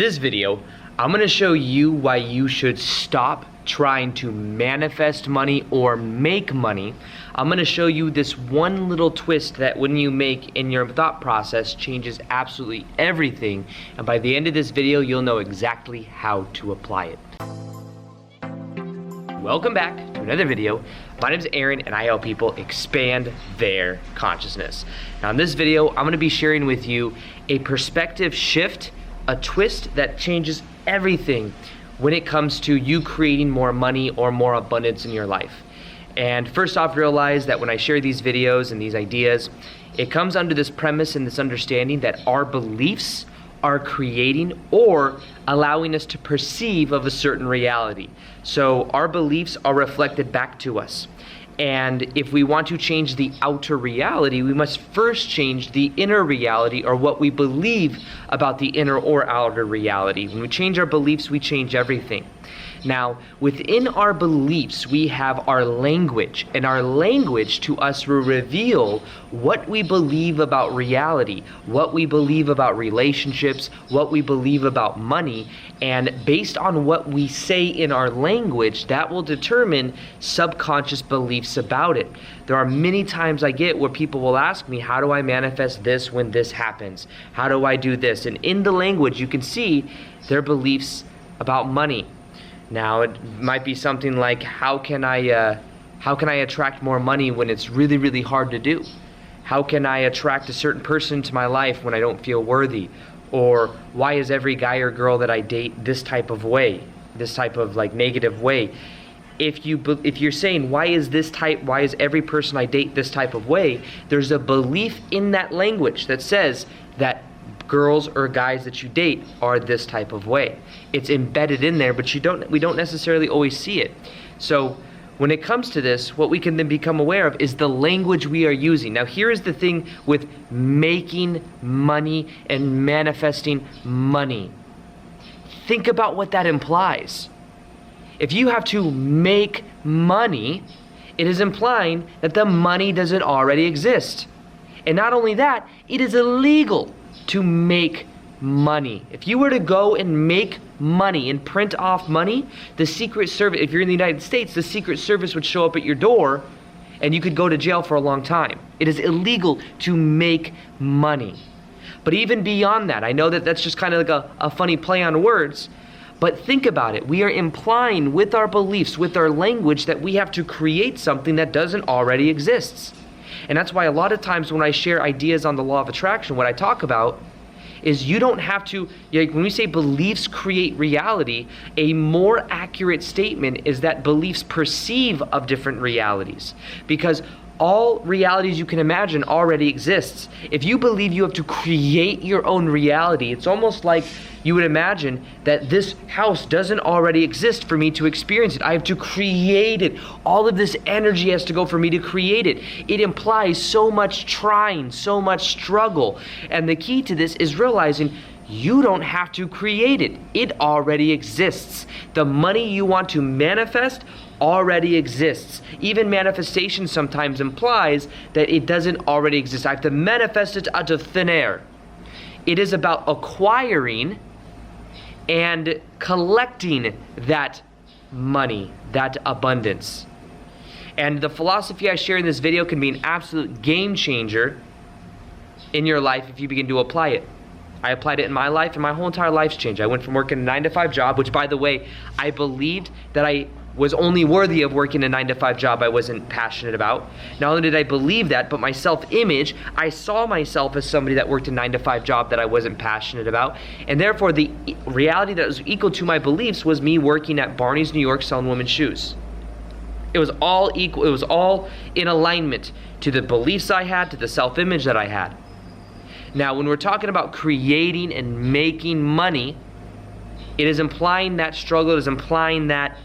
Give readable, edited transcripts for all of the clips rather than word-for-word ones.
This video, I'm gonna show you why you should stop trying to manifest money or make money. I'm gonna show you this one little twist that when you make in your thought process changes absolutely everything. And by the end of this video, you'll know exactly how to apply it. Welcome back to another video. My name is Aaron and I help people expand their consciousness. Now in this video, I'm gonna be sharing with you a perspective shift, a twist that changes everything when it comes to you creating more money or more abundance in your life. And first off, realize that when I share these videos and these ideas, it comes under this premise and this understanding that our beliefs are creating or allowing us to perceive of a certain reality. So our beliefs are reflected back to us. And if we want to change the outer reality, we must first change the inner reality, or what we believe about the inner or outer reality. When we change our beliefs, we change everything. Now, within our beliefs, we have our language, and our language to us will reveal what we believe about reality, what we believe about relationships, what we believe about money, and based on what we say in our language, that will determine subconscious beliefs about it. There are many times I get where people will ask me, how do I manifest this when this happens? How do I do this? And in the language, you can see their beliefs about money. Now, it might be something like, how can I attract more money when it's really, really hard to do? How can I attract a certain person into my life when I don't feel worthy? Or why is every guy or girl that I date this type of way, this type of like negative way? If you're saying, why is every person I date this type of way? There's a belief in that language that says that girls or guys that you date are this type of way. It's embedded in there, but we don't necessarily always see it. So when it comes to this, what we can then become aware of is the language we are using. Now here is the thing with making money and manifesting money. Think about what that implies. If you have to make money, it is implying that the money doesn't already exist. And not only that, it is illegal to make money. If you were to go and make money and print off money, the Secret Service, if you're in the United States, the Secret Service would show up at your door and you could go to jail for a long time. It is illegal to make money. But even beyond that, I know that that's just kind of like a funny play on words, but think about it. We are implying with our beliefs, with our language, that we have to create something that doesn't already exist. And that's why a lot of times when I share ideas on the law of attraction, what I talk about is you don't have to, like when we say beliefs create reality, a more accurate statement is that beliefs perceive of different realities. Because all realities you can imagine already exists. If you believe you have to create your own reality, it's almost like you would imagine that this house doesn't already exist for me to experience it. I have to create it. All of this energy has to go for me to create it. It implies so much trying, so much struggle. And the key to this is realizing you don't have to create it. It already exists. The money you want to manifest already exists. Even manifestation sometimes implies that it doesn't already exist. I have to manifest it out of thin air. It is about acquiring and collecting that money, that abundance. And the philosophy I share in this video can be an absolute game changer in your life if you begin to apply it. I applied it in my life and my whole entire life's changed. I went from working a 9-to-5 job, which by the way, I believed that I was only worthy of working a 9-to-5 job I wasn't passionate about. Not only did I believe that, but my self-image, I saw myself as somebody that worked a 9-to-5 job that I wasn't passionate about. And therefore the reality that was equal to my beliefs was me working at Barney's, New York, selling women's shoes. It was all equal, it was all in alignment to the beliefs I had, to the self-image that I had. Now, when we're talking about creating and making money, it is implying that struggle, it is implying that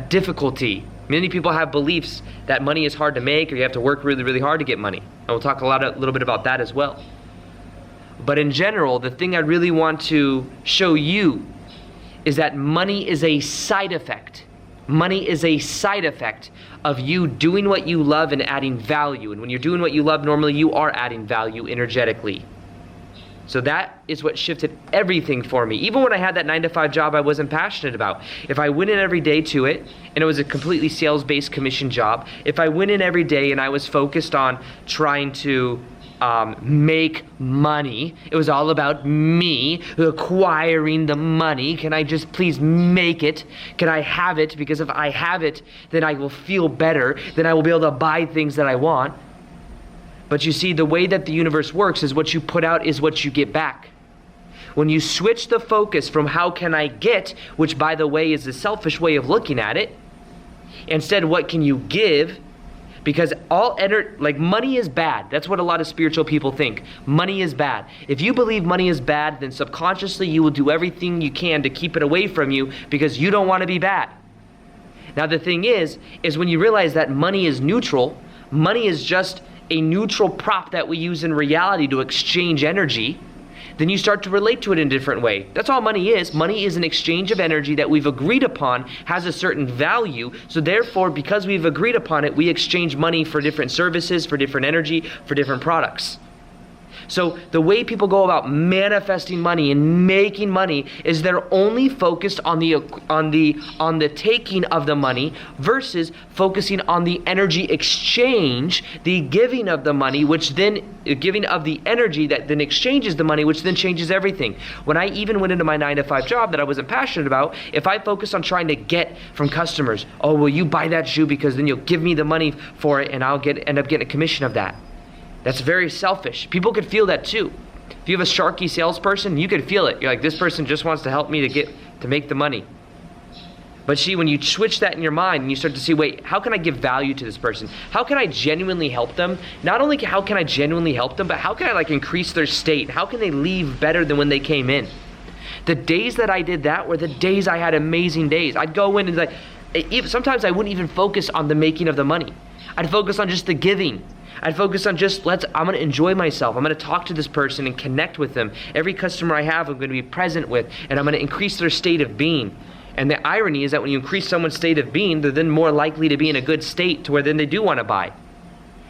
difficulty. Many people have beliefs that money is hard to make, or you have to work really, really hard to get money. And we'll talk a little bit about that as well. But in general, the thing I really want to show you is that money is a side effect. Money is a side effect of you doing what you love and adding value. And when you're doing what you love, normally you are adding value energetically. So that is what shifted everything for me. Even when I had that 9-to-5 job I wasn't passionate about. If I went in every day to it, and it was a completely sales-based commission job, if I went in every day and I was focused on trying to make money, it was all about me acquiring the money. Can I just please make it? Can I have it? Because if I have it, then I will feel better. Then I will be able to buy things that I want. But you see, the way that the universe works is what you put out is what you get back. When you switch the focus from how can I get, which by the way is the selfish way of looking at it, instead what can you give? Because money is bad. That's what a lot of spiritual people think. Money is bad. If you believe money is bad, then subconsciously you will do everything you can to keep it away from you because you don't want to be bad. Now the thing is when you realize that money is neutral, money is just a neutral prop that we use in reality to exchange energy, then you start to relate to it in a different way. That's all money is. Money is an exchange of energy that we've agreed upon has a certain value. So therefore, because we've agreed upon it, we exchange money for different services, for different energy, for different products. So the way people go about manifesting money and making money is they're only focused on the taking of the money versus focusing on the energy exchange, the giving of the money, which then giving of the energy that then exchanges the money, which then changes everything. When I even went into my 9-to-5 job that I wasn't passionate about, if I focused on trying to get from customers, oh, will you buy that shoe because then you'll give me the money for it and I'll end up getting a commission of that. That's very selfish. People could feel that too. If you have a sharky salesperson, you could feel it. You're like, this person just wants to help me to make the money. But see, when you switch that in your mind and you start to see, wait, how can I give value to this person? How can I genuinely help them? Not only how can I genuinely help them, but how can I increase their state? How can they leave better than when they came in? The days that I did that were the days I had amazing days. I'd go in and sometimes I wouldn't even focus on the making of the money. I'd focus on just the giving. I'd focus on I'm going to enjoy myself. I'm going to talk to this person and connect with them. Every customer I have, I'm going to be present with, and I'm going to increase their state of being. And the irony is that when you increase someone's state of being, they're then more likely to be in a good state to where then they do want to buy.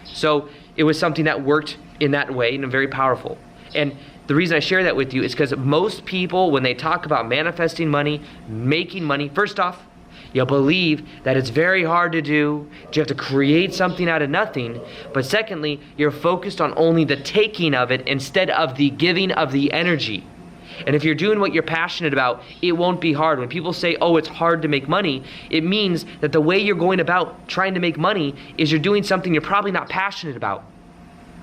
So it was something that worked in that way and very powerful. And the reason I share that with you is because most people, when they talk about manifesting money, making money, first off, you'll believe that it's very hard to do. You have to create something out of nothing. But secondly, you're focused on only the taking of it instead of the giving of the energy. And if you're doing what you're passionate about, it won't be hard. When people say, oh, it's hard to make money, it means that the way you're going about trying to make money is you're doing something you're probably not passionate about.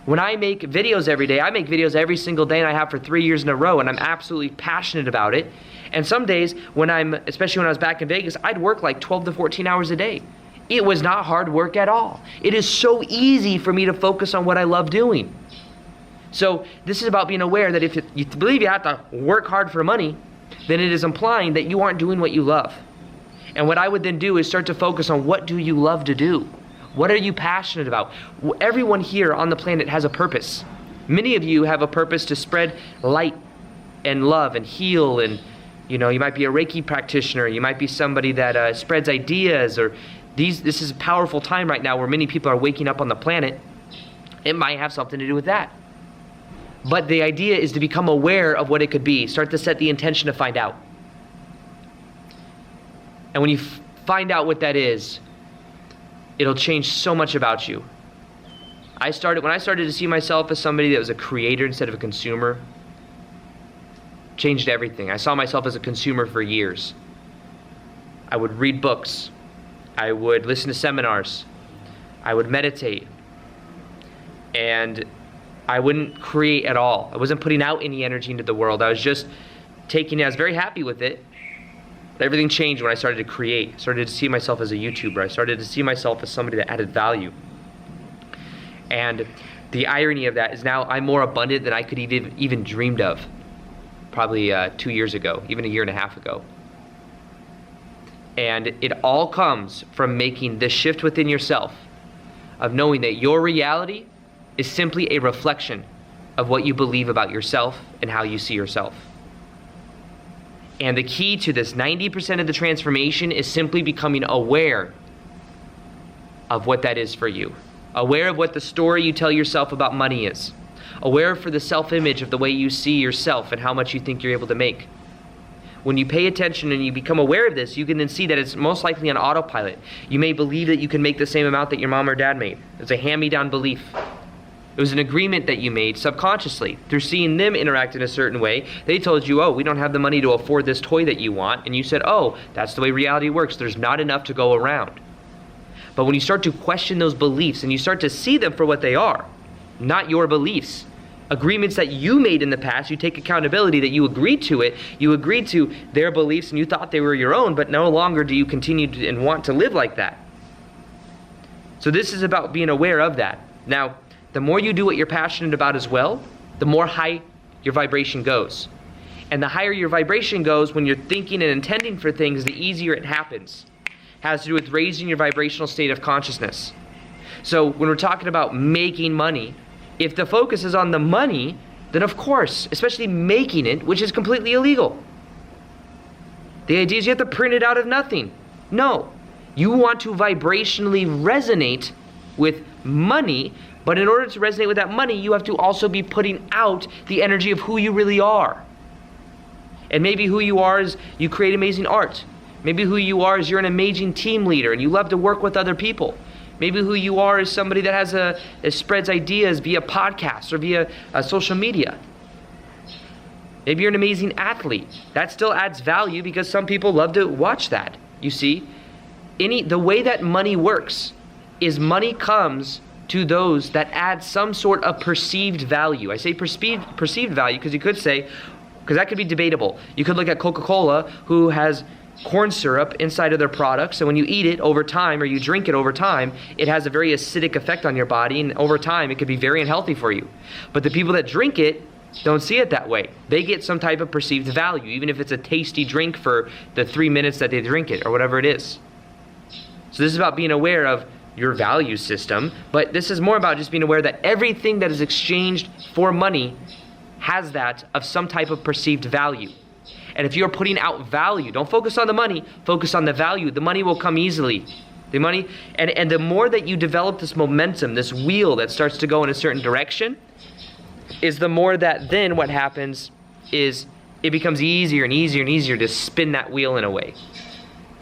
When I make videos every day, I make videos every single day and I have for 3 years in a row and I'm absolutely passionate about it. And some days especially when I was back in Vegas, I'd work 12 to 14 hours a day. It was not hard work at all. It is so easy for me to focus on what I love doing. So this is about being aware that if you believe you have to work hard for money, then it is implying that you aren't doing what you love. And what I would then do is start to focus on what do you love to do? What are you passionate about? Everyone here on the planet has a purpose. Many of you have a purpose to spread light and love and heal, and you might be a Reiki practitioner, you might be somebody that spreads ideas, or this is a powerful time right now where many people are waking up on the planet. It might have something to do with that. But the idea is to become aware of what it could be. Start to set the intention to find out. And when you find out what that is, it'll change so much about you. When I started to see myself as somebody that was a creator instead of a consumer, changed everything. I saw myself as a consumer for years. I would read books. I would listen to seminars. I would meditate. And I wouldn't create at all. I wasn't putting out any energy into the world. I was just taking it. I was very happy with it. But everything changed when I started to create. I started to see myself as a YouTuber. I started to see myself as somebody that added value. And the irony of that is now I'm more abundant than I could even dreamed of. Probably 2 years ago, even a year and a half ago. And it all comes from making this shift within yourself of knowing that your reality is simply a reflection of what you believe about yourself and how you see yourself. And the key to this 90% of the transformation is simply becoming aware of what that is for you. Aware of what the story you tell yourself about money is. aware for the self-image of the way you see yourself and how much you think you're able to make. When you pay attention and you become aware of this, you can then see that it's most likely on autopilot. You may believe that you can make the same amount that your mom or dad made. It's a hand-me-down belief. It was an agreement that you made subconsciously through seeing them interact in a certain way. They told you, oh, we don't have the money to afford this toy that you want. And you said, oh, that's the way reality works. There's not enough to go around. But when you start to question those beliefs and you start to see them for what they are, not your beliefs, agreements that you made in the past, you take accountability that you agreed to it, you agreed to their beliefs and you thought they were your own, but no longer do you continue to, and want to live like that. So this is about being aware of that. Now, the more you do what you're passionate about as well, the more high your vibration goes. And the higher your vibration goes when you're thinking and intending for things, the easier it happens. It has to do with raising your vibrational state of consciousness. So when we're talking about making money, if the focus is on the money, then of course, especially making it, which is completely illegal. The idea is you have to print it out of nothing. No, you want to vibrationally resonate with money. But in order to resonate with that money, you have to also be putting out the energy of who you really are. And maybe who you are is you create amazing art. Maybe who you are is you're an amazing team leader and you love to work with other people. Maybe who you are is somebody that spreads ideas via podcasts or via social media. Maybe you're an amazing athlete. That still adds value because some people love to watch that. You see, the way that money works is money comes to those that add some sort of perceived value. I say perceived value because you could say, because that could be debatable. You could look at Coca-Cola, who has corn syrup inside of their products, and when you eat it over time or you drink it over time, it has a very acidic effect on your body, and over time it could be very unhealthy for you. But the people that drink it don't see it that way. They get some type of perceived value, even if it's a tasty drink for the 3 minutes that they drink it or whatever it is. So this is about being aware of your value system, but this is more about just being aware that everything that is exchanged for money has that of some type of perceived value. And if you're putting out value, don't focus on the money, focus on the value. The money will come easily. The money, and the more that you develop this momentum, this wheel that starts to go in a certain direction, is the more that then what happens is it becomes easier and easier and easier to spin that wheel in a way.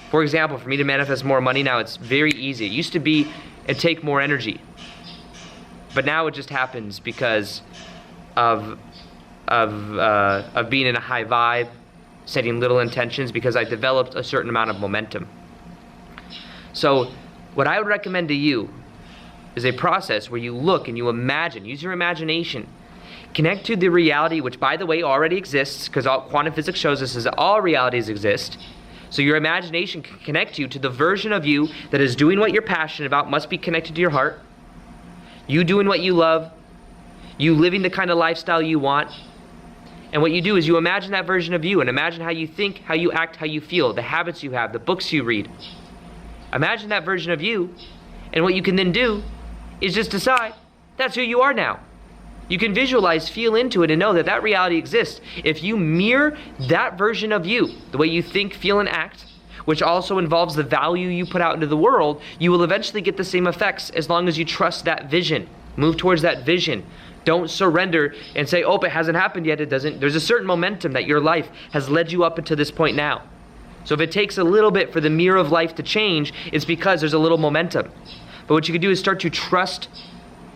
For example, for me to manifest more money now, it's very easy. It used to be, it'd take more energy. But now it just happens because of being in a high vibe, setting little intentions, because I developed a certain amount of momentum. So what I would recommend to you is a process where you look and you imagine, use your imagination, connect to the reality, which by the way already exists, because quantum physics shows us that all realities exist. So your imagination can connect you to the version of you that is doing what you're passionate about, must be connected to your heart. You doing what you love, you living the kind of lifestyle you want. And what you do is you imagine that version of you and imagine how you think, how you act, how you feel, the habits you have, the books you read. Imagine that version of you, and what you can then do is just decide that's who you are now. You can visualize, feel into it, and know that that reality exists. If you mirror that version of you, the way you think, feel, and act, which also involves the value you put out into the world, you will eventually get the same effects as long as you trust that vision. Move towards that vision. Don't surrender and say, oh, it hasn't happened yet. It doesn't. There's a certain momentum that your life has led you up until this point now. So if it takes a little bit for the mirror of life to change, it's because there's a little momentum. But what you can do is start to trust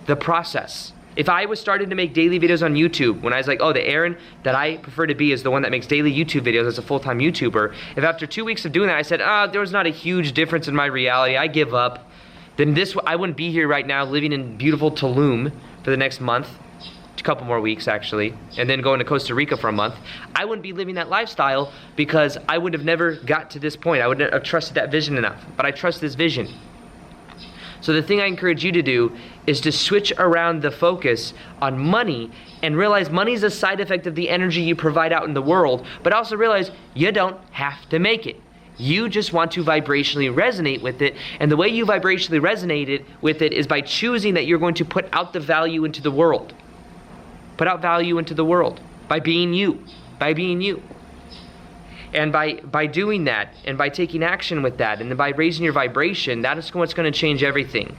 the process. If I was starting to make daily videos on YouTube, when I was like, oh, the Aaron that I prefer to be is the one that makes daily YouTube videos as a full-time YouTuber, if after 2 weeks of doing that I said, there was not a huge difference in my reality, I give up, then I wouldn't be here right now living in beautiful Tulum for the next month, a couple more weeks actually, and then going to Costa Rica for a month. I wouldn't be living that lifestyle because I would have never got to this point. I wouldn't have trusted that vision enough, but I trust this vision. So the thing I encourage you to do is to switch around the focus on money and realize money is a side effect of the energy you provide out in the world, but also realize you don't have to make it. You just want to vibrationally resonate with it, and the way you vibrationally resonate with it is by choosing that you're going to put out the value into the world. Put out value into the world by being you, by being you. And by doing that, and by taking action with that, and then by raising your vibration, that is what's going to change everything.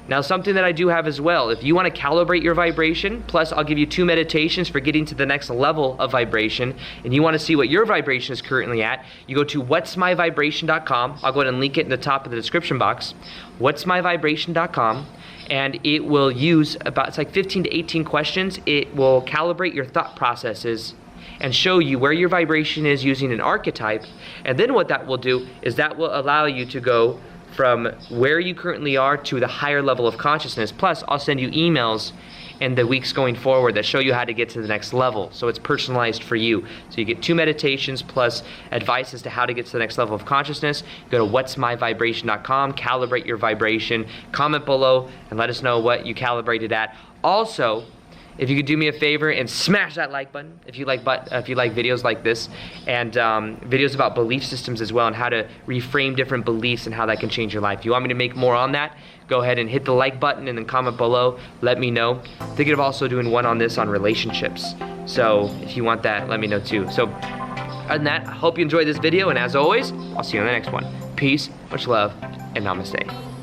Now, something that I do have as well, if you want to calibrate your vibration, plus I'll give you 2 meditations for getting to the next level of vibration, and you want to see what your vibration is currently at, you go to whatsmyvibration.com. I'll go ahead and link it in the top of the description box. Whatsmyvibration.com. And it will use it's like 15 to 18 questions. It will calibrate your thought processes and show you where your vibration is using an archetype. And then what that will do is that will allow you to go from where you currently are to the higher level of consciousness. Plus, I'll send you emails in the weeks going forward that show you how to get to the next level. So it's personalized for you. So you get 2 meditations plus advice as to how to get to the next level of consciousness. Go to whatsmyvibration.com, calibrate your vibration, comment below, and let us know what you calibrated at. Also, if you could do me a favor and smash that like button if you like videos like this, and videos about belief systems as well, and how to reframe different beliefs and how that can change your life. If you want me to make more on that, go ahead and hit the like button and then comment below. Let me know. Thinking of also doing one on this on relationships. So if you want that, let me know too. So other than that, I hope you enjoyed this video, and as always, I'll see you on the next one. Peace, much love, and namaste.